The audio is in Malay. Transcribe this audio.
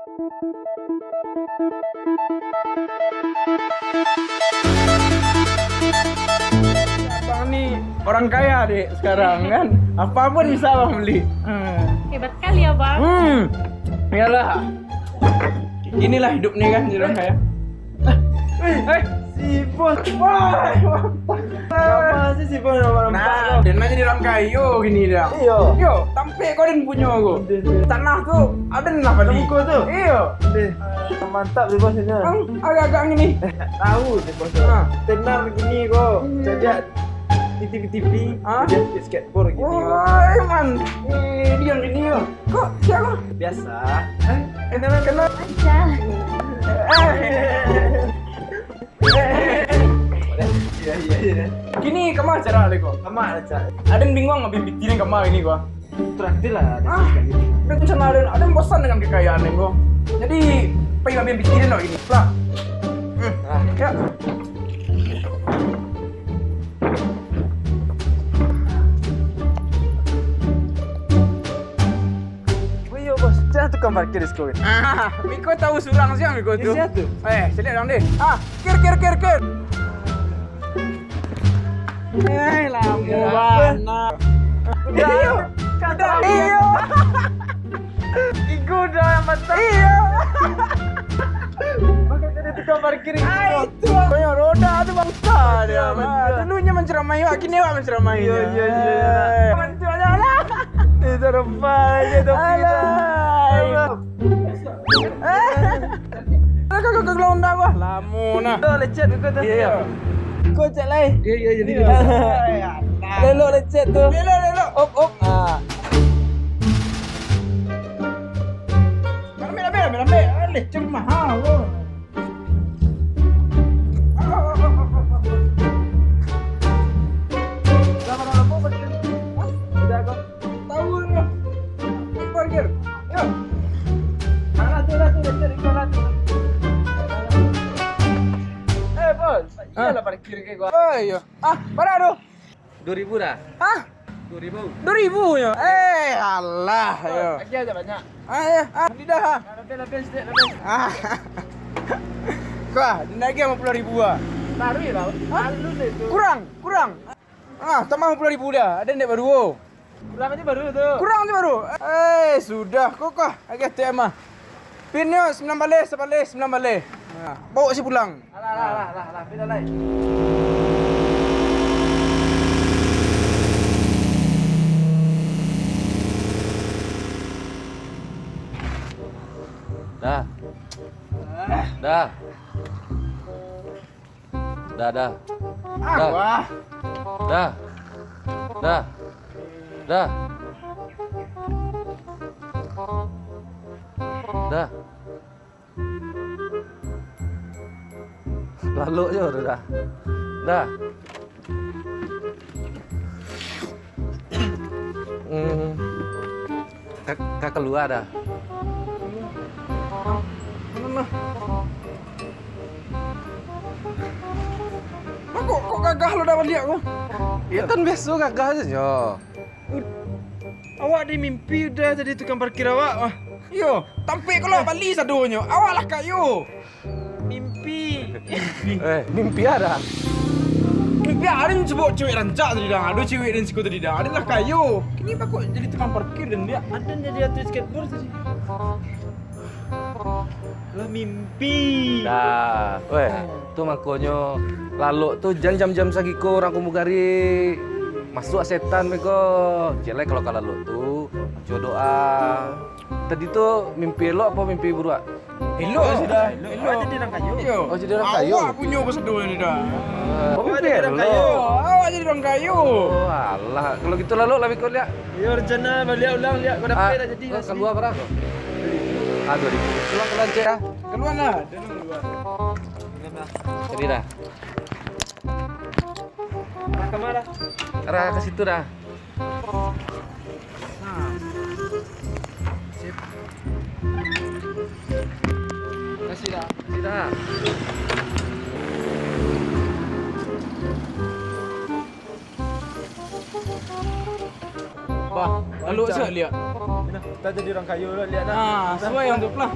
Abang nih orang kaya deh sekarang kan. Apapun bisa abang beli. Hebat kali ya bang. Iyalah. Inilah hidup nih kan jadi orang kaya. Si bos, wah, apa sih si bos nampak Nah, dan aja di orang kayu gini dia. Iya. Yo, tampe kau dan punya aku. Tanah tuh ada lah pada Kamu kau tuh? Iya. Mantap si bos ini. Agak-agak gini. Tahu si bos. Tenar gini kok. Jadi di TV-TV dia skateboard gini. Wah, man. Dia yang gini yo. Kok siapa? Biasa. Kenal. Aja. Iya. Gini kamu acara deh kok. Sama aja. Ada yang bingung nggak bikin kamu ini kok. Traktir lah. Dan sana ada yang bosan dengan kekayaan ini kok. Jadi pengen ngambil pikirin loh ini. Lah. Ya. Wih bos, jangan tukang parkir di sekolah. Miko tahu surang sih Miko tuh. Iya tuh. Sini dong deh. Kir. Lama banget. Iya. Kata Iya. Iku udah yang mantap. Iya. Makanya ada tukang parkir ini. Itu banyak roda tuh bangsa dia. Dulunya menceramai, kini wak menceramai. Iya. Bantu aja lah. Itu rempah aja topi. Kau gelondang gua. Lamuna. Tuh lecet kau tuh. Iya. Kau cek lai. Iya jadi. Lelo lecet tuh. Lelo. Op. Ambil. Lecet mahal loh. Tahu loh. Parkir. Yuk. Bos, iyalah parkir kayak gua. Oh iya. Berapa tuh? 2000 dah. 2000. 2.000 ya? Alah, ayo. Lagi aja banyak. Ya, tidak. Lebih. Kau, dinagi 50.000 ah. Taruh ya, Bang. Halus itu. Kurang. Tambah 50.000 dah. Ada ndak baru? Berapa sih baru tuh? Kurang je baru. Sudah. Kau lagi ATM ah. Pinnya 9 balik. Bawa si pulang. Lah, pindah lai. Dah. Wah. Dah. Lalu je udah dah. Kak keluar dah. Kok gagah lo dapat lihat kok? Ya kan biasa gagah aja. Awak di mimpi udah jadi tukang parkir awak. Yo, tampe kalau balik sadonya. Awalah kayu. Mimpi. Mimpi ada. Mimpi ada yang sebut cewek rancak tadi dah. Ada cewek dan siku tadi dah. Ada lah kayu. Kini pak kok jadi tukang parkir dan dia. Ada jadi atlet skateboard tadi. Lah mimpi. Dah. Tu makonyo lalu tu jam-jam sagiko orang kumugari masuk setan meko. Jelek kalau lalu tu doa. Tadi tu mimpi lo apa mimpi buruk? Elok sudah. Awak jadi orang kayu. Yo. Oh, jadi orang kayu. Awak punya pesedo ni dah. Oh, Awak mimpi jadi orang lo. kayu. Awak jadi orang kayu. Oh, alah. Kalau gitu lalu lebih kau lihat. Ya rencana balik ulang lihat kau dapat dah jadi. Keluar berapa? 2000. Keluar ke lantai dah. Keluar lah. Dia keluar. Jadi dah. Kemana? Arah ke situ dah. Sip. Kasih dah. Bah, lalu saya lihat. Kita jadi orang kaya lah, lihat dah. Ah, sesuai untuk pelah.